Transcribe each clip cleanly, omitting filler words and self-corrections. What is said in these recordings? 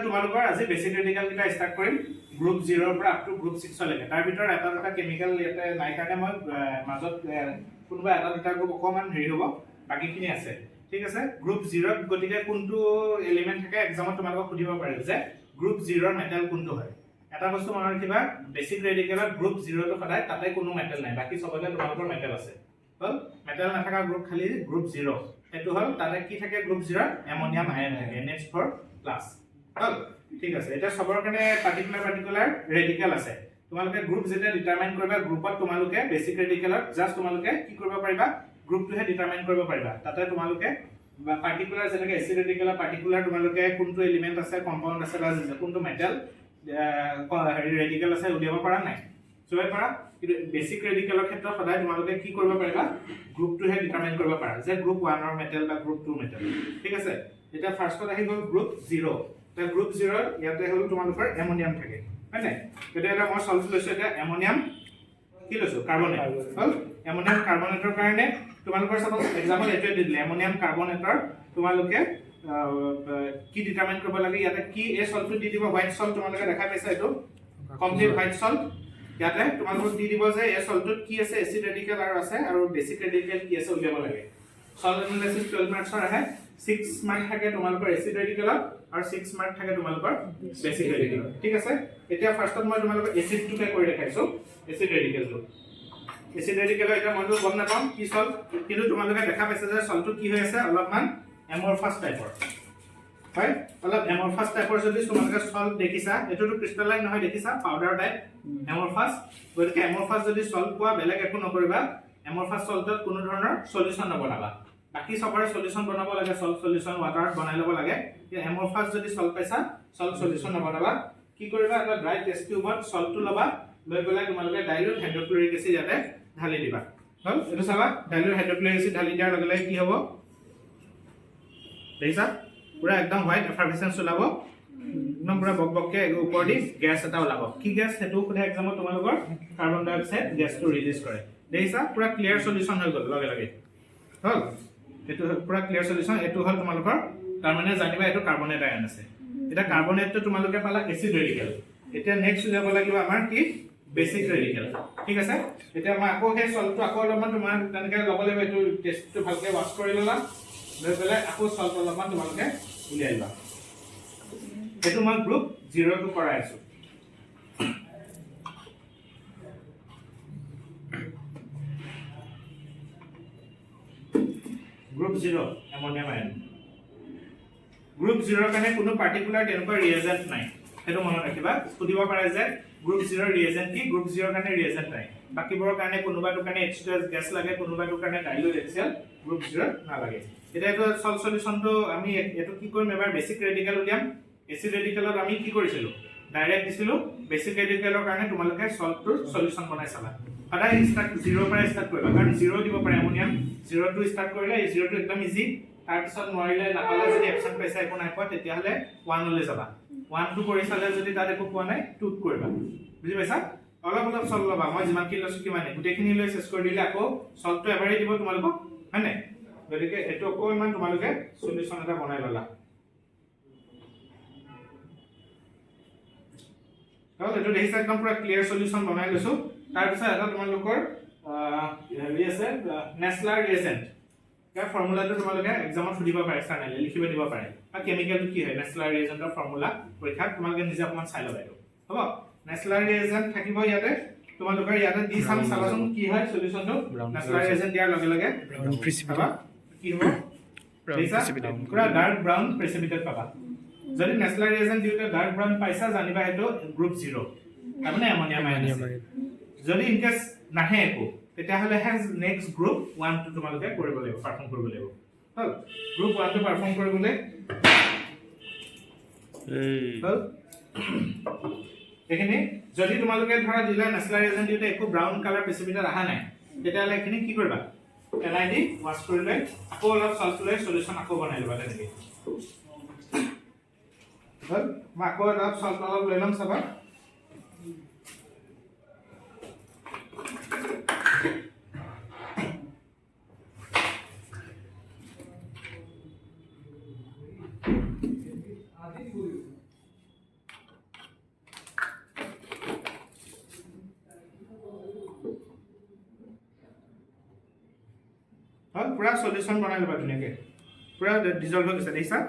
তোমালোকৰ আজি basic radical কিটা স্টাৰ্ট কৰিম গ্ৰুপ 0 ৰ পৰা আপ টু গ্ৰুপ 6 লৈকে তাৰ ভিতৰত এটা কেমিক্যাল ইয়াতে নাই কাৰণে মই মাজত কোনোবা এটা গ্ৰুপ অকমান হেৰি হ'ব বাকিখিনি আছে ঠিক আছে গ্ৰুপ 0 ত গতিকে কোনটো এলিমেন্ট থাকে এক্সামত তোমালোকক সুধিব পাৰে যে গ্ৰুপ 0 ৰ মেটাল কোনটো হয় এটা বস্তু মনত ৰাখিবা বেসিক ৰেডিকেলত গ্ৰুপ 0 টো সদায় তাতে কোনো মেটাল নাই বাকি সবতে তোমালোকৰ মেটাল আছে হল মেটাল নাথাকা গ্ৰুপ খালি গ্ৰুপ 0 এটো হল তাতে কি থাকে গ্ৰুপ 0 এমোনিয়াম আয়ন থাকে NH4+ হল ঠিক আছে এটা সবৰ কাৰণে পাৰ্টিকুলাৰ ৰেডিকেল আছে তোমালোকে গ্ৰুপ যেটা ডিটাৰমাইন কৰিবা গ্ৰুপত তোমালোকে বেসিক ৰেডিকেলত জাস্ট তোমালোকে কি কৰিব পাৰিবা গ্ৰুপটোহে ডিটাৰমাইন কৰিব পাৰিবা তাতে তোমালোকে পাৰ্টিকুলাৰ যেনেকৈ এসিড ৰেডিকেলৰ পাৰ্টিকুলাৰ তোমালোকে কোনটো এলিমেন্ট আছে কম্পাউন্ড আছে বা কোনটো মেটাল ৰেডিকেল আছে উলিয়াব পৰা নাই সবাই পৰা কিন্তু বেসিক ৰেডিকেলৰ ক্ষেত্ৰত সদায় তোমালোকে কি কৰিব পাৰিবা গ্ৰুপটোহে ডিটাৰমাইন কৰিব পাৰা যে গ্ৰুপ 1 ৰ মেটাল বা গ্ৰুপ 2 মেটাল ঠিক আছে এটা ফাৰ্ষ্টত আহি গ'ল গ্ৰুপ 0 তা গ্ৰুপ 0 ইয়াতে হল তোমালোকৰ এমোনিয়াম থাকে হয় নাই এটা মই সলভ লৈছো এটা এমোনিয়াম কি লৈছো কাৰ্বনেট হল এমোনিয়াম কাৰ্বনেটৰ কাৰণে তোমালোকৰ সব এক্সাম্পল এটো দিলে এমোনিয়াম কাৰ্বনেটৰ তোমালোকে কি ডিটাৰমাইন কৰিব লাগে ইয়াতে কি এ সল্টটো দি দিব হোৱাইট সল্ট তোমালোকে দেখা পাইছা এটো কমপ্লিট হোৱাইট সল্ট ইয়াতে তোমালোকক দি দিব যে এ সল্টত কি আছে এসিড ৰেডিকেল আছে আৰু বেসিক ৰেডিকেল কি আছে উলিয়াব লাগে সল্ট এনালাইসিস 12 মাৰ্কছৰ আহে 6 মাৰ্ক থাকে তোমালোকৰ এসিড ৰেডিকেলত আৰু 6 মাৰ্ক থাকে তোমালোকৰ বেসিক ৰেডিকেল ঠিক আছে এতিয়া ফাৰ্ষ্টত মই তোমালোকক এসিডটোকে কৰি দেখাইছো এসিড ৰেডিকেলটো এসিড ৰেডিকেল এটা মইতো গম নাপাম কি সল্ট কিন্তু তোমালোকে দেখা পাইছে যে সল্টটো কি হৈ আছে অলপমান এমৰফাছ টাইপৰ হয় অলপ এমৰফাছ টাইপৰ যদি তোমালোকে সল্ট দেখিছা এটোটো ক্ৰিষ্টালাইন নহয় দেখিছা পাউডাৰ টাইপ এমৰফাছ গতিকে এমৰফাছ যদি সল্ট পোৱা বেলেগ একো নকৰিবা এমৰফাছ সল্টত কোনো ধৰণৰ সলিউশন নবনাবা বাকি সবৰে সলিউশন বনাব লাগে সল্ট সলিউশন ওয়াটাৰত বনাই ল'ব লাগে এমৰফাছ যদি সল্ট পাইছা সল্ট সলিউশন নবনাবা কি কৰিবা এটা ড্ৰাই টেষ্ট টিউবত সল্টটো লবা লৈ পেলাই তোমালোকে ডাইলুট হাইড্ৰক্লোৰিক এসিড ইয়াতে ঢালি দিবা হল এটো চাবা ডাইলুট হাইড্ৰক্লোৰিক এসিড ঢালি দিয়াৰ লগে লগে কি হ'ব দেখিছা পুৰা একদম হোৱাইট এফাৰভেসেন্স ওলাব একদম পুৰা বকবককে ওপৰ দি গ্যাস এটা ওলাব কি গ্যাস হেতু খুদে এক্সামত তোমালোকৰ কাৰ্বন ডাই অক্সাইড গ্যাসটো ৰিলিজ কৰে দেখিছা পুৰা ক্লিয়াৰ সলিউশন হৈ গ'ল লগে লগে হল এটো পুৰা ক্লিয়াৰ সলিউশন এটো হল তোমালোকৰ তাৰ মানে জানিবা এটো কাৰ্বনেট আয়ন আছে এটা কাৰ্বনেটটো তোমালোকে পালা এসিড ৰেডিকেল এতিয়া নেক্সট যাব লাগিব আমাৰ কি বেসিক ৰেডিকেল ঠিক আছে এতিয়া মই আকৌ সেই সল্টটো আকৌ অলপমান তোমাৰ তেনেকৈ ল'ব লাগিব এটো টেষ্টটো ভালকৈ ওয়াশ কৰি ল'লা লৈ পেলাই আকৌ সল্ট অলপমান তোমালোকে উলিয়াই লোৱা এটো মই গ্ৰুপ 0 টো কৰাই আছো গ্ৰুপ 0 এমোনিয়াম আয়ন গ্ৰুপ 0 কাৰণে কোনো পাৰ্টিকুলাৰ তেনেকুৱা ৰিএজেন্ট নাই হেতু মনত ৰাখিবা সুধিব পাৰে যে গ্ৰুপ 0 ৰিএজেন্ট কি গ্ৰুপ 0 কাৰণে ৰিএজেন্ট নাই বাকিবোৰৰ কাৰণে কোনোবাটো কাৰণে H2S গেছ লাগে কোনোবাটো কাৰণে ডাইলুট HCl গ্ৰুপ 0 নালাগে এটা এটো সল্ট সলিউশনটো আমি এটো কি কৰিম এবাৰ বেসিক ৰেডিকেল উলিয়াম এসিড ৰেডিকেলত আমি কি কৰিছিলো ডাইৰেক্ট দিছিলো বেসিক ৰেডিকেলৰ কাৰণে তোমালোকে সল্টটোৰ সলিউশন বনাই চালা সদায় স্টাৰ্ট 0 পৰা স্টাৰ্ট কৰিবা কাৰণ 0 দিব পাৰে এমোনিয়াম 0 টো স্টাৰ্ট কৰিলে 0 টো একদম ইজি তাৰ পিছত নোৱাৰিলে নাপালে যদি অপচন পাইছা একো নাই পোৱা তেতিয়া হলে 1 লৈ যাবা 1 টো কৰি চালে যদি তাত একো পোৱা নাই 2 কৰিবা বুজি পাইছা অলপ অলপ সল্ট লবা মই যিমান কি লৈছো কিমানে গুটেখিনি লৈ চেছ কৰি দিলে আকৌ সল্টটো এবাৰে দিব তোমালোকক হয় নাই গতিকে এটো অকমান তোমালোকে সলিউশন এটা বনাই ললা তাহলে এটো দেখিছা একদম পুৰা ক্লিয়াৰ সলিউশন বনাই লৈছো তাৰ পিছত এটা তোমালোকৰ হেৰি আছে নেসলাৰ ৰিএজেন্ট ইয়াৰ ফৰ্মুলাটো তোমালোকে এক্সামত সুধিব পাৰে এক্সটাৰ্নালি লিখিব দিব পাৰে বা কেমিক্যালটো কি হয় নেসলাৰ ৰিএজেন্টৰ ফৰ্মুলা পৰীক্ষাত তোমালোকে নিজে অকমান চাই ল'বা এটো হ'ব নেসলাৰ ৰিএজেন্ট থাকিব ইয়াতে তোমালোকৰ ইয়াতে দি চাবাচোন কি হয় সলিউশনটো নেসলাৰ ৰিএজেন্ট দিয়াৰ লগে লগে ব্ৰাউন প্ৰেচিপিটেট কি হ'ব প্ৰেচিপিটেট পুৰা ডাৰ্ক ব্ৰাউন প্ৰেচিপিটেট পাবা যদি নেসলাৰ ৰিএজেন্ট দিওতে ডাৰ্ক ব্ৰাউন পাইছা জানিবা হেতু গ্ৰুপ 0 তাৰমানে এমোনিয়াম আয়ন যদি ইন কেস নাহে একো তেতিয়া হলে হেজ নেক্সট গ্ৰুপ 1 টো তোমালোকে কৰিব লাগিব পাৰফৰ্ম কৰিব লাগিব হল গ্ৰুপ 1 টো পাৰফৰ্ম কৰিবলৈ হল এখানে যদি তোমালোকে ধৰা দিলা নেসলাৰ ৰিএজেন্ট দিওতে একো ব্ৰাউন কালাৰ প্ৰেচিপিটেট আহা নাই তেতিয়া হলে এখানে কি কৰিবা পেলাই দি ওয়াশ কৰিলে আকৌ অলপ সল্ট লৈ সলিউশন আকৌ বনাই লবা তেনেকৈ হল মই আকৌ অলপ সল্ট অলপ লৈ লম চাবা পুৰা সলিউশন বনাই লবা ধুনিয়াকে পুৰা ডিজলভ হৈ গৈছে দেখিছা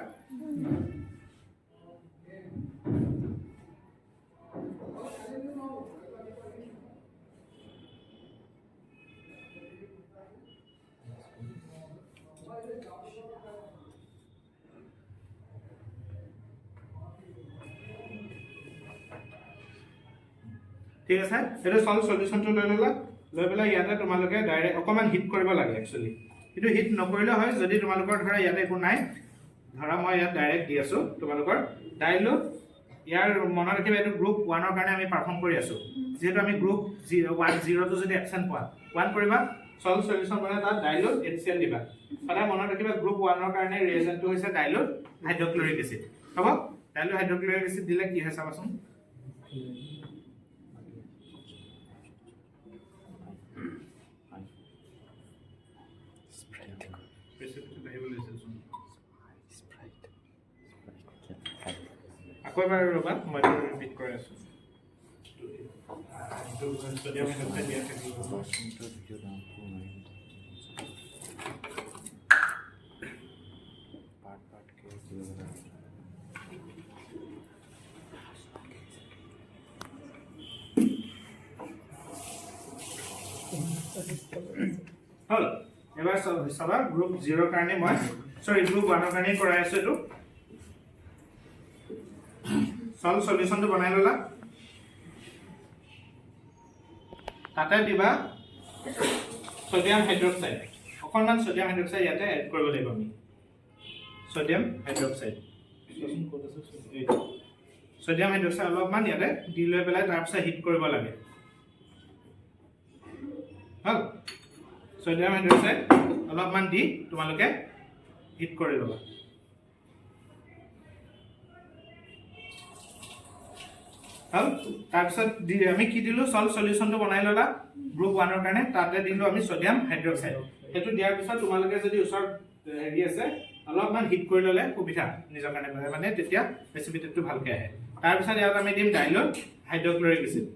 ঠিক আছে এটা সল সলিউশনটো লৈ ললা লৈ পেলাই ইয়াতে তোমালোকে ডাইৰেক্ট অকমান হিট কৰিব লাগে একচুয়ালি কিন্তু হিট নকৰিলে হয় যদি তোমালোকৰ ধৰা ইয়াতে একো নাই ধৰা মই ইয়াত ডাইৰেক্ট দি আছো তোমালোকৰ ডাইলুট ইয়াৰ মনত ৰাখিবা এইটো গ্ৰুপ 1 ৰ কাৰণে আমি পাৰফৰ্ম কৰি আছো যেহেতু আমি গ্ৰুপ 0 টো যদি অপচন পোৱা 1 কৰিবা সল সলিউশন বনাই তাত ডাইলুট HCl দিবা সদায় মনত ৰাখিবা গ্ৰুপ 1 ৰ কাৰণে ৰিএজেন্টটো হৈছে ডাইলুট হাইড্ৰক্লোৰিক এসিড হ'ব ডাইলুট হাইড্ৰক্লোৰিক এসিড দিলে কি হয় চাবাচোন আকৌবাৰ ৰবা মই ৰিপিট কৰি আছো সোডিয়াম হাইড্ৰক্সাইড দিয়া থাকিব পাৰ্ট কে হল এবাৰ সবা গ্ৰুপ 0 কাৰণে মই সৰি গ্ৰুপ 1 ৰ কাৰণে কৰাই আছো এটো সল সলিউশনটো বনাই ললা তাতে দিবা সোডিয়াম হাইড্ৰক্সাইড অকণমান সোডিয়াম হাইড্ৰক্সাইড ইয়াতে এড কৰিব লাগিব আমি সোডিয়াম হাইড্ৰক্সাইড সোডিয়াম হাইড্ৰক্সাইড অলপমান ইয়াতে দি লৈ পেলাই তাৰ পিছত হিট কৰিব লাগে হল সোডিয়াম হাইড্ৰক্সাইড অলপমান দি তোমালোকে হিট কৰি লবা হল তাৰপিছত আমি কি দিলো সল সলিউশনটো বনাই ললা গ্ৰুপ 1 ৰ কাৰণে তাতে দিলো আমি সোডিয়াম হাইড্ৰক্সাইড এটো দিয়াৰ পিছত তোমালোকে যদি ওচৰত হেৰি আছে অলপমান হিট কৰি ললে সুবিধা নিজৰ কাৰণে মানে তেতিয়া প্ৰেসিপিটেটটো ভালকে আহে তাৰপিছত ইয়াত আমি দিম ডাইলুট হাইড্ৰক্লোৰিক এসিড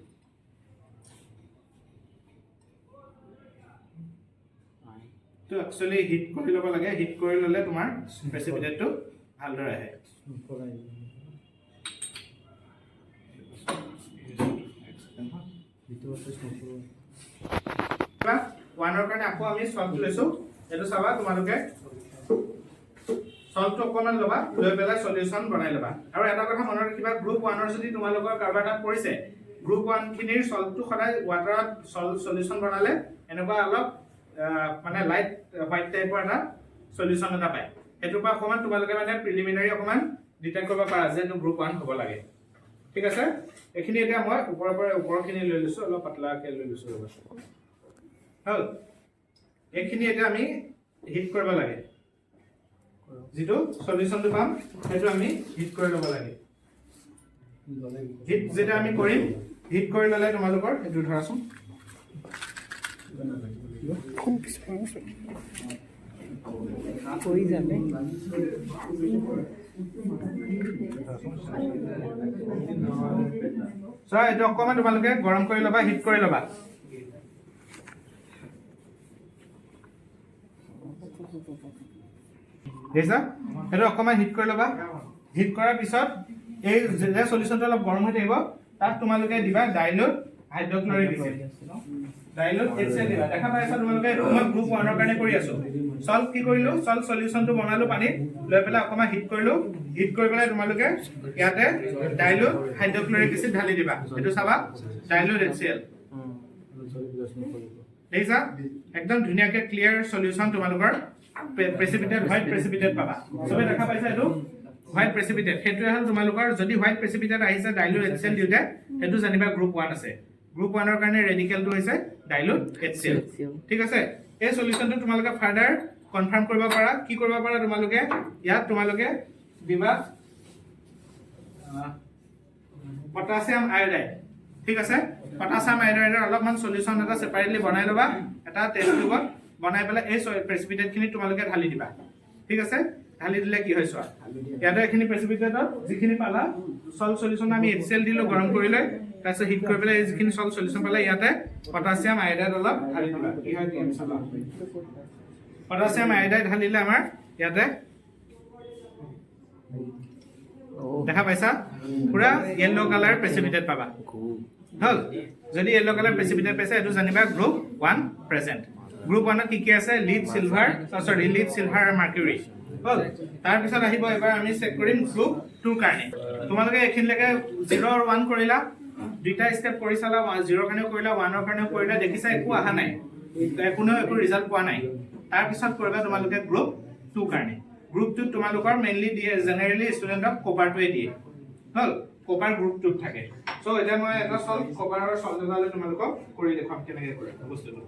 তো একচুয়ালি হিট কৰি লব লাগে হিট কৰি ললে তোমাৰ প্ৰেসিপিটেটটো ভালদৰে আহে 1 ৰ কাৰণে আকৌ আমি সল্ট লৈছো এটো চাবা তোমালোকে সল্টটো অকমান লবা লৈ পেলাই সলিউশন বনাই লবা আৰু এটা কথা মনত ৰাখিবা গ্ৰুপ 1 ৰ যদি তোমালোকৰ কাৰ্বাটাত পৰিছে গ্ৰুপ 1 খিনিৰ সল্টটো সদায় ওয়াটাৰত সলিউশন বনালে এনেকুৱা অলপ মানে লাইট হোৱাইট টাইপৰ এটা সলিউশন এটা পায় এটোৰ পৰা অকমান তোমালোকে মানে প্ৰিলিমিনাৰী অকমান ডিটেক্ট কৰিব পাৰা যে গ্ৰুপ 1 হ'ব লাগে ঠিক আছে এখিনি এটা মই ওপৰখিনি লৈ লৈছো অলপ পাতলাকে লৈ লৈছো হল এখিনি এটা আমি হিট কৰিব লাগে যেটো সলিউশনটো পাম সেইটো আমি হিট কৰি লব লাগে হিট যেটা আমি কৰিম হিট কৰি ললে তোমালোকৰ এটো ধৰাচোন হৈ যাবে সো এটো অকমান তোমালোকে গৰম কৰি লবা হিট কৰি লবা দেছা এটো অকমান হিট কৰি লবা হিট কৰাৰ পিছত এই যে সলিউশনটো অলপ গৰম হৈ থাকিব তাত তোমালোকে দিবা ডাইলুট হাইড্ৰক্লোৰিক এসিড ডাইলুট HCl দিবা দেখা পাইছা তোমালোকে মই গ্ৰুপ 1 ৰ কাৰণে কৰি আছো সল্ট কি কৰিলো সল্ট সলিউশনটো বনালো পানী লৈ পেলাই অকমান হিট কৰিলো হিট কৰি পেলাই তোমালোকে ইয়াতে ডাইলুট হাইড্ৰক্লোৰিক এসিড ঢালি দিবা এটো চাবা ডাইলুট HCl দেখিছা একদম ধুনিয়াকে ক্লিয়াৰ সলিউশন তোমালোকৰ প্ৰেসিপিটেট হোৱাইট প্ৰেসিপিটেট পাবা সবে দেখা পাইছা এটো হোৱাইট প্ৰেসিপিটেট হেতু হল তোমালোকৰ যদি হোৱাইট প্ৰেসিপিটেট আহিছে ডাইলুট HCl দিউতে হেতু জানিবা গ্ৰুপ 1 আছে গ্ৰুপ 1 ৰ কাৰণে ৰেডিকেলটো হৈছে ডাইলুট HCl ঠিক আছে এই সলিউশনটো তোমালোকে ফাৰ্দাৰ কনফাৰ্ম কৰিব পাৰা কি কৰিব পাৰা তোমালোকে ইয়াত তোমালোকে দিবা পটাছিয়াম আয়োডাইড ঠিক আছে পটাছিয়াম আয়োডাইডৰ অলপমান সলিউশন এটা সেপাৰেটলি বনাই লবা এটা টেষ্ট টিউবত বনাই পেলাই এই প্ৰেসিপিটেট খিনি তোমালোকে ঢালি দিবা ঠিক আছে ঢালি দিলে কি হয় চোৱা ইয়াতে এখিনি প্ৰেসিপিটেটত যিখিনি পালা সল সলিউশন আমি HCl দিলো গৰম কৰি লৈ তাৰপিছত হিট কৰি পেলাই যিখিনি সল সলিউশন পালা ইয়াতে পটাছিয়াম আয়োডাইড অলপ ঢালি দিবা কি হয় কি চাবা পটাছিয়াম আয়োডাইড ঢালিলে আমাৰ ইয়াতে দেখা পাইছা পুৰা ইয়েলো কালাৰ প্ৰেচিপিটেট পাবা হল যদি ইয়েলো কালাৰ প্ৰেচিপিটেট পাইছা এটো জানিবা গ্ৰুপ 1 প্ৰেজেন্ট গ্ৰুপ 1 ত কি আছে লিড সিলভাৰ আৰু মাৰ্কুৰী হল তাৰ পিছত আহিব এবাৰ আমি চেক কৰিম গ্ৰুপ 2 কাৰণে তোমালোকে এখিনলৈকে 0 আৰু 1 কৰিলা দুইটা স্টেপ কৰি চালা 0 কাৰণে কৰিলা 1 ৰ কাৰণে কৰিলা দেখিছা একো আহা নাই কোনো একো ৰিজাল্ট পোৱা নাই তাৰ পিছত কৰিবা তোমালোকে গ্ৰুপ 2 কাৰণে গ্ৰুপ 2 তোমালোকৰ মেইনলি দিয়ে জেনাৰেলি ষ্টুডেন্টক কপাৰটোৱে দিয়ে হল কপাৰ গ্ৰুপ 2 থাকে সো এটা মই এটা সলভ কপাৰৰ সলভ এটালে তোমালোকক কৰি দেখাম কেনেকৈ কৰে বস্তুটো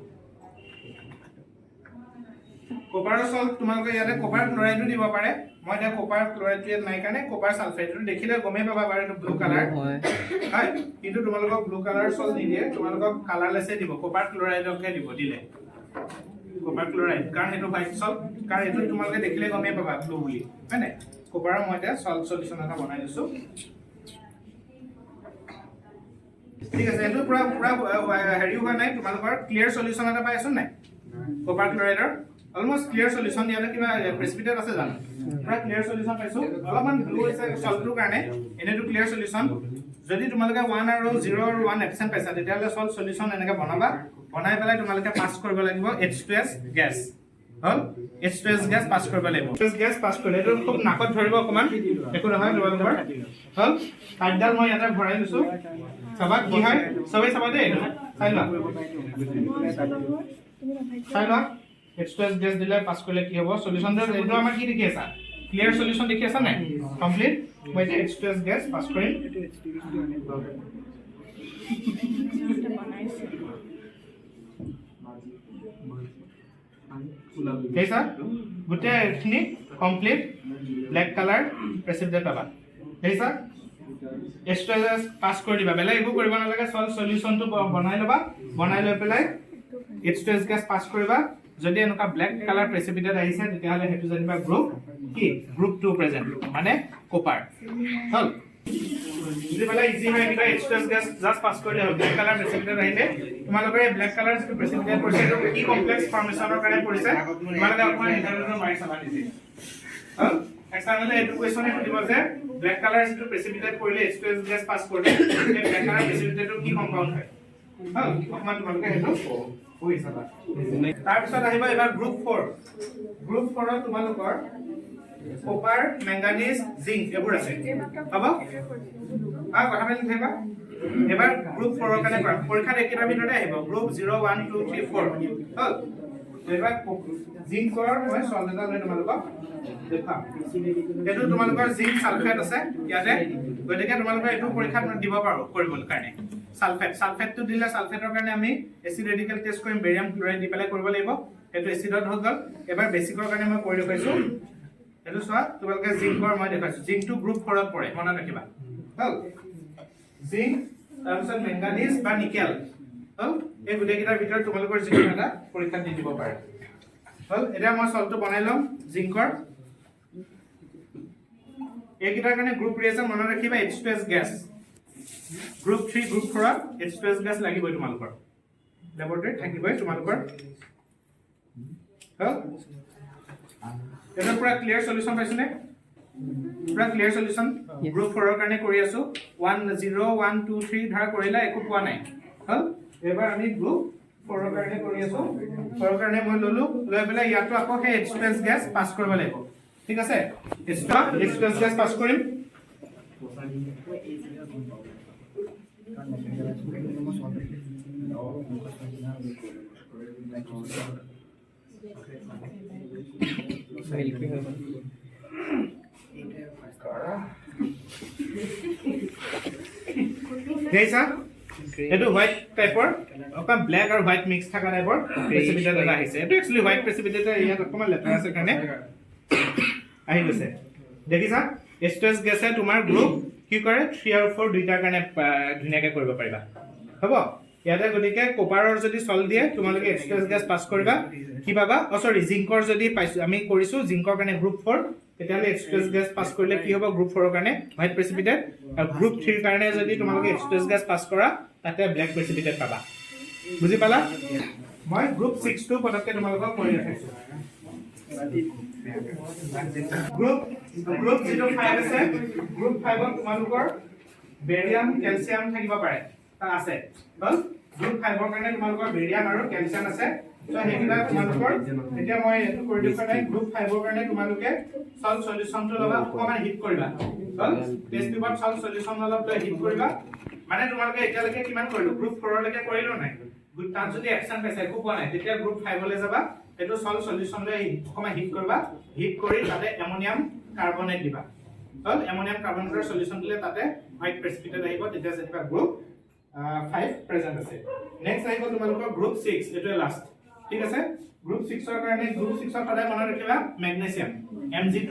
কপাৰৰ সলভ তোমালোকে ইয়াতে কপাৰ ক্লোৰাইডো দিব পাৰে মই এটা কপাৰ ক্লোৰাইড ইয়াত নাই কাৰণে কপাৰ সালফেটটো দেখিলে গমে পাবা পাৰে এইটো ব্লু কালাৰ হয় কিন্তু তোমালোকক ব্লু কালাৰ সলভ নিদিয়ে তোমালোকক কালাৰলেছে দিব কপাৰ ক্লোৰাইডকে দিব দিলে কপাৰ ক্লোৰাইড কাৰণ এটো হোৱাইট সল্ট কাৰণ এটো তোমালোকে দেখিলে গমে পাবা ব্লু বুলি হয়নে কপাৰৰ মই এটা সল্ট সলিউশন এটা বনাই দিছো ঠিক আছে এটো পুৰা হেৰি হোৱা নাই তোমালোকৰ ক্লিয়াৰ সলিউশন এটা পাই আছো নাই কপাৰ ক্লোৰাইডৰ অলমোস্ট ক্লিয়াৰ সলিউশন দিয়ালে কিবা প্ৰেচিপিটেট আছে জানো পুৰা ক্লিয়াৰ সলিউশন পাইছো অলপমান ব্লু আছে সল্টৰ কাৰণে এনেটো ক্লিয়াৰ সলিউশন যদি তোমালোকে 1 আৰু 0 আৰু 1 এবসেন্ট পাইছা তেতিয়ালে সল্ট সলিউশন এনেকা বনাবা বনাই পেলাই তোমালোকে পাস কৰিব লাগিব H2S গ্যাস হল H2S গ্যাস পাস কৰিব লাগিব H2S গ্যাস পাস কৰিলে এটো খুব নাকত ধৰিব অকমান একো নহয় তোমালোকৰ হল কাইডাল মই ইয়াতে ভৰাই দিছো সবা কি হয় সবাই সবা দে চাই লোৱা H2S গ্যাস দিলে পাস কৰিলে কি হ'ব সলিউশন এটো আমাৰ কি দেখি আছে ক্লিয়াৰ সলিউশন দেখি আছে নাই কমপ্লিট মই H2S গ্যাস পাস কৰিম कैसा गुटे एखनी कंप्लीट ब्लैक कलर प्रेसिपिटेट पाबा कैसा H2S पास कर दिबा बेला एकु करबा ना लागे सॉल्व सॉल्यूशन तो बनाइ लबा बनाइ লৈ পেলাই H2S গ্যাস পাস কৰিবা যদি এনেকা ব্ল্যাক কালাৰ প্ৰেচিপিটেট আহিছে তেতিয়া হলে হেতু জানিবা গ্ৰুপ কি গ্ৰুপ 2 প্ৰেজেন্ট মানে কপাৰ হল যদি বেলা ইজি হয় এটা H2S গ্যাস জাস্ট পাস কৰিলে হ'ল ব্ল্যাক কালাৰ প্ৰেচিপিটেট আহিলে তোমালোকৰ এই ব্ল্যাক কালাৰ যিটো প্ৰেচিপিটেট পৰিছে এইটো কি কমপ্লেক্স ফৰ্মেশনৰ কাৰণে পৰিছে তোমালোকে অকমান ইন্টাৰনেটৰ মাৰি চাবা দিছে হল এক্সাম্পল এইটো কোৱেশ্চনে সুধিব যে ব্ল্যাক কালাৰ যিটো প্ৰেচিপিটেট কৰিলে H2S গ্যাস পাস কৰিলে এই ব্ল্যাক কালাৰ প্ৰেচিপিটেটৰ কি কম্পাউণ্ড হয় হল অকমান তোমালোকে হেতু হৈ চাবা তাৰ পিছত আহিব এবাৰ গ্ৰুপ 4 ত তোমালোকৰ কপাৰ ম্যাঙ্গানিজ জিংক এবোৰ আছে হ'ব কথা পাতি থাকিবা এবাৰ গ্ৰুপ 4 ৰ কাৰণে পৰীক্ষাত একেটা ভিতৰতে আহিব গ্ৰুপ 0 1 2 3 4 হল এবাৰ জিংকৰ মই সল্ট এটা লৈ তোমালোকক দেখাম এটো তোমালোকৰ জিংক সালফেট আছে ইয়াতে গতিকে তোমালোকে এটো পৰীক্ষাত দিব পাৰো কৰিবলৈ কাৰণে সালফেটটো দিলে সালফেটৰ কাৰণে আমি এসিড ৰেডিকেল টেষ্ট কৰিম বেৰিয়াম ক্লোৰাইড দি পেলাই কৰিব লাগিব এটো এসিডত হৈ গল এবাৰ বেসিকৰ কাৰণে মই কৰি দেখাইছো এটো সোৱা তোমালোকে জিংকৰ মই দেখাইছো জিংকটো গ্ৰুপ 4 ত পৰে মনত ৰাখিবা হল জিংক তাৰপিছত ম্যাঙ্গানিজ বা নিকেল হল এই গুটেকিটাৰ ভিতৰত তোমালোকৰ যিকোনো এটা পৰীক্ষা দি দিব পাৰে হল এটা মই সল্টটো বনাই লম জিংকৰ এইকিটাৰ কাৰণে গ্ৰুপ ৰিএকচন মনত ৰাখিবা H2S gas group 3 group 4 H2S gas লাগিবই তোমালোকৰ ল্যাবৰেটৰী থাকিবই তোমালোকৰ হল এটা পুৰা ক্লিয়াৰ সলিউশন পাইছনে পুৰা ক্লিয়াৰ সলিউশন গ্ৰুপ 4 ৰ কাৰণে কৰি আছো 1 0 1 2 3 ধৰা কৰিলা একো পোৱা নাই হল এবাৰ আমি গ্ৰুপ 4 ৰ কাৰণে কৰি আছো 4 ৰ কাৰণে মই ললো লৈ পেলাই ইয়াতো আকৌ হে H2S গ্যাস পাস কৰিব লাগিব ঠিক আছে H2S গ্যাস পাস কৰিম Guys, এটো হোয়াইট টাইপৰ অকন ব্ল্যাক আৰু হোয়াইট মিক্স থকা টাইপৰ প্ৰেচিপিটেট এটা আহিছে এটো একচুয়ালি হোয়াইট প্ৰেচিপিটেট ইয়াত অকমান লেটাৰ আছে কাৰণে আহি গৈছে দেখিছা H2S গেছে তোমাৰ গ্ৰুপ কি কৰে 3 আৰু 4 দুইটাৰ কাৰণে ধুনিয়াকৈ কৰিব পাৰিবা হ'ব ইয়াতে গতিকে কপাৰৰ যদি সল দিয়ে তোমালোকে H2S গ্যাস পাস কৰিবা কি পাবা সৰি জিংকৰ যদি পাইছো আমি কৰিছো জিংকৰ কাৰণে গ্ৰুপ 4 তেতিয়ালে H2S গ্যাস পাস কৰিলে কি হ'ব গ্ৰুপ 4 ৰ কাৰণে হোয়াইট প্ৰেচিপিটেট আৰু গ্ৰুপ 3 ৰ কাৰণে যদি তোমালোকে H2S গ্যাস পাস কৰা তাতে ব্ল্যাক প্ৰেচিপিটেট পাবা বুজি পালা মই গ্ৰুপ 6 টো পটককে তোমালোকক কৰি ৰাখিছো গ্ৰুপ যিটো 5 আছে গ্ৰুপ 5ত তোমালোকৰ বেৰিয়াম কেলছিয়াম থাকিব পাৰে আছে বল গ্ৰুপ 5ৰ কাৰণে তোমালোকৰ বেৰিয়াম আৰু কেলছিয়াম আছে তো হেকিটা তোমালোকৰ এতিয়া মই এটো কৰি দিছো নাই গ্ৰুপ 5ৰ কাৰণে তোমালোকে সল সলিউশনটো লবা অকমান হিট কৰিবা বল টেষ্ট টিউবত সল সলিউশন অলপ হিট কৰিবা মানে তোমালোকে এতিয়ালৈকে কিমান কৰিলো গ্ৰুপ 4 লৈকে কৰিলো নাই তাত যদি অ্যাকশন পাইছে একো পোৱা নাই তেতিয়া গ্ৰুপ 5 লৈ যাবা এটো সল সলিউশন লৈ অকমান হিট কৰিবা হিট কৰি তাতে অ্যামোনিয়াম কাৰ্বনেট দিবা সল অ্যামোনিয়াম কাৰ্বনেটৰ সলিউশন দিলে তাতে হোৱাইট প্ৰেসিপিটেট আহিব তেতিয়া যেনিবা গ্ৰুপ 5 প্ৰেজেন্ট আছে নেক্সট আহিব তোমালোকৰ গ্ৰুপ 6 এটো লাষ্ট ঠিক আছে গ্ৰুপ 6 ৰ কাৰণে গ্ৰুপ 6 ৰ সদায় মনত ৰাখিবা মেগনেছিয়াম Mg2+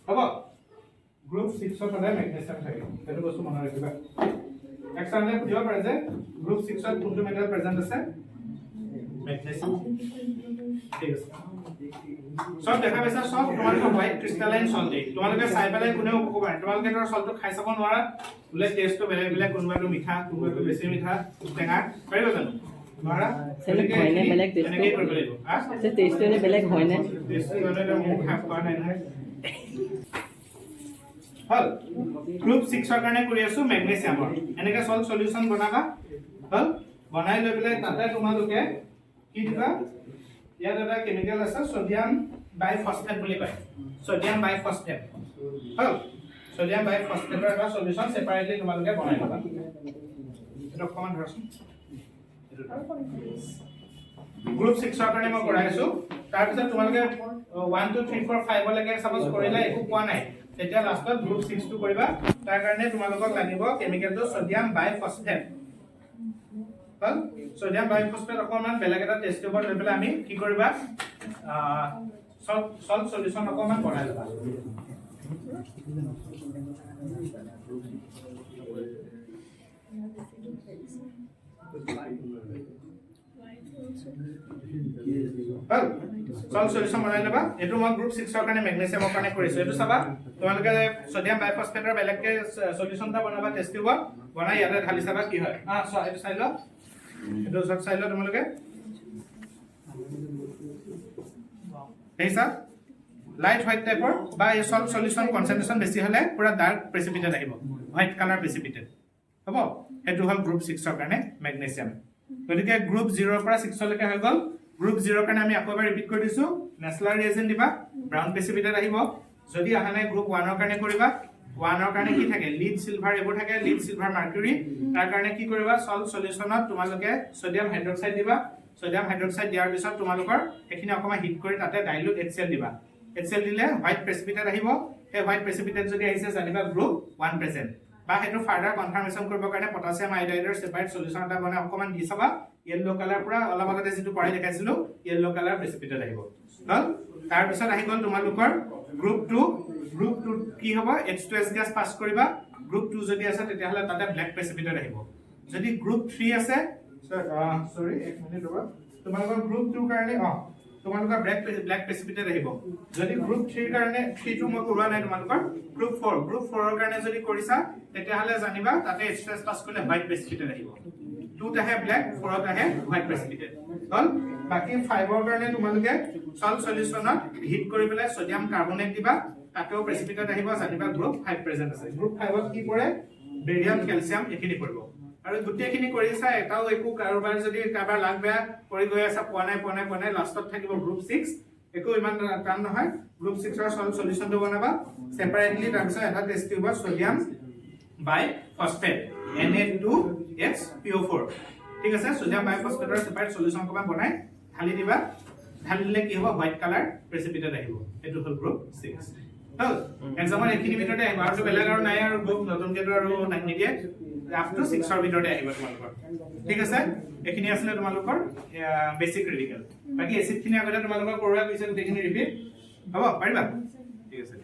হ'ব গ্ৰুপ 6 ৰ সদায় মেগনেছিয়াম থাকে এটো বস্তু মনত ৰাখিবা এক্সামলে বুজিব পাৰে যে গ্ৰুপ 6 ত কোনটো মেটাল প্ৰেজেন্ট আছে মেগনেছিয়াম ঠিক আছে সব দেখা পাইছা সব তোমালোকৰ হোৱাইট ক্ৰিষ্টালাইন সল্ট দেই তোমালোকে চাই পেলাই কোনেও ক'ব পাৰে তোমালোকে তাৰ সল্টটো খাই চাব নোৱাৰা বুলে টেষ্টটো বেলেগ বেলেগ কোনবাটো মিঠা কোনবাটো বেছি মিঠা টেঙা পাৰিব জানো নোৱাৰা সেলেক হয়নে বেলেগ টেষ্ট এনেকৈ কৰিব লাগিব আছে টেষ্টটো নে বেলেগ হয়নে টেষ্টটো মানে মোক খাই পোৱা নাই নহয় হল গ্ৰুপ 6 ৰ কাৰণে কৰি আছো মেগনেছিয়ামৰ এনেকৈ সল্ট সলিউশন বনাবা হল বনাই লৈ পেলাই তাতে তোমালোকে কি দিবা ইয়াত এটা কেমিক্যাল আছে সোডিয়াম বাইফসফেট বুলি কয় সোডিয়াম বাইফসফেট হল সোডিয়াম বাইফসফেটৰ এটা সলিউশন সেপাৰেটলি তোমালোকে বনাই লবা এটা কমন ধৰচোন গ্ৰুপ 6 ৰ কাৰণে মই কৰাই আছো তাৰ পিছত তোমালোকে 1 2 3 4 5 লৈকে সাপোজ কৰিলা একো পোৱা নাই তেতিয়া লাষ্টত গ্ৰুপ 6 টো কৰিবা তাৰ কাৰণে তোমালোকক লাগিব কেমিক্যালটো সোডিয়াম বাইফসফেট হল সোডিয়াম বাইফসফেট অকমান বেলেগ এটা টেষ্ট টিউবত লৈ পেলাই আমি কি কৰিবা সল্ট সলিউশন অকমান বনাই লবা সল্ট সলিউশন বনাই লবা এটো মই গ্ৰুপ 6 ৰ কাৰণে মেগনেছিয়ামৰ কাৰণে কৰিছো এটো চাবা তোমালোকে সোডিয়াম বাইফসফেটৰ বেলেগকে সলিউশনটা বনাবা টেষ্ট টিউবত বনাই ইয়াতে ঢালি চাবা কি হয় এটো চাই ল এটো সব চাই ল তোমালোকে এইসা লাইট হোৱাইট টাইপৰ বা এই সল্ট সলিউশন কনসেন্ট্ৰেশন বেছি হলে পুৰা ডাৰ্ক প্ৰেসিপিটেট আহিব হোৱাইট কালাৰ প্ৰেসিপিটেট হ'ব এটো হল গ্ৰুপ 6 ৰ কাৰণে মেগনেছিয়াম গতিকে গ্ৰুপ 0 ৰ পৰা 6 লৈকে হৈ গল গ্ৰুপ 0 ৰ কাৰণে আমি আকৌ এবাৰ ৰিপিট কৰি দিছো নেচলাৰ ৰিএজেন্ট দিবা ব্ৰাউন প্ৰেসিপিটেট আহিব যদি আহা নাই গ্ৰুপ 1 ৰ কাৰণে কৰিবা 1 ৰ কাৰণে কি থাকে লিড সিলভাৰ এবোৰ থাকে লিড সিলভাৰ মাৰ্কুৰী তাৰ কাৰণে কি কৰিবা সল্ট সলিউশনত তোমালোকে সোডিয়াম হাইড্ৰক্সাইড দিবা সোডিয়াম হাইড্ৰক্সাইড দিয়াৰ পিছত তোমালোকৰ এখিনি অকমা হিট কৰি তাতে ডাইলুট HCl দিবা HCl দিলে হোৱাইট প্ৰেসিপিটেট আহিব এই হোৱাইট প্ৰেসিপিটেট যদি আহিছে জানিবা গ্ৰুপ 1 প্ৰেজেন্ট বা হেতু ফাৰ্দাৰ কনফাৰ্মেশন কৰিব কাৰণে পটাছিয়াম আয়োডাইডৰ সেপাৰেট সলিউশন এটা বনাই অকমান দি চাবা ইয়েলো কালাৰ পুৰা অলপ আগতে যেটো পঢ়াই দেখাইছিলো ইয়েলো কালাৰ প্ৰেসিপিটেট আহিব হল তাৰ পিছত আহি গল তোমালোকৰ গ্ৰুপ 2 কি হ'ব H2S গ্যাস পাস কৰিবা গ্ৰুপ 2 যদি আছে তেতিয়া হলে তাতে ব্ল্যাক প্ৰেসিপিটেট আহিব যদি গ্ৰুপ 3 আছে সৰি এক মিনিট ৰবা তোমালোকৰ গ্ৰুপ 2 কাৰণে তোমালোকৰ ব্ল্যাক প্ৰেসিপিটেট আহিব যদি গ্ৰুপ 3 কাৰণে 3 টো মই কৰোৱা নাই তোমালোকৰ গ্ৰুপ 4 ৰ কাৰণে যদি কৰিছা তেতিয়া হলে জানিবা তাতে H2S পাস কৰিলে হোৱাইট প্ৰেসিপিটেট আহিব 2 ত আহে ব্ল্যাক 4 ত আহে হোৱাইট প্ৰেসিপিটেট হল বাকি 5 ৰ কাৰণে তোমালোকে সল্ট সলিউশনত হিট কৰি পেলাই সোডিয়াম কাৰ্বনেট দিবা তাতেও প্ৰেসিপিটেট আহিব জানিবা গ্ৰুপ 5 প্ৰেজেন্ট আছে গ্ৰুপ 5 ত কি পৰে বেৰিয়াম কেলছিয়াম এখিনি পৰিব আৰু গুটেখিনি কৰিছা এটাও একো কাৰোবাৰ যদি কাৰোবাৰ লাগ বেয়া কৰি গৈ আছে পোৱা নাই লাষ্টত থাকিব গ্ৰুপ 6 একো ইমান টান নহয় গ্ৰুপ 6 ৰ সল্ট সলিউশনটো বনাবা সেপাৰেটলি তাৰপিছত এটা টেষ্ট টিউবত সোডিয়াম বাইফসফেট Na2HPO4 ঠিক আছে সোডিয়াম বাইফসফেটৰ সেপাৰেট সলিউশন কবা বনাই ঢালি দিবা ঢালি দিলে কি হ'ব হোৱাইট কালাৰ প্ৰেসিপিটেট আহিব এটো হল গ্ৰুপ 6 হল এক্সামৰ এখিনি ভিতৰতে আহিব আৰু বেলেগ আৰু নাই আৰু গ্ৰুপ নতুন কেটো আৰু নিদিয়ে আপ টু 6 ৰ ভিতৰতে আহিব তোমালোকৰ ঠিক আছে এখিনি আসলে তোমালোকৰ বেসিক ক্ৰিটিক্যাল বাকি এসিড খিনি আগতে তোমালোকৰ কৰোৱা পিছত এখিনি ৰিপিট হ'ব পাৰিবা ঠিক আছে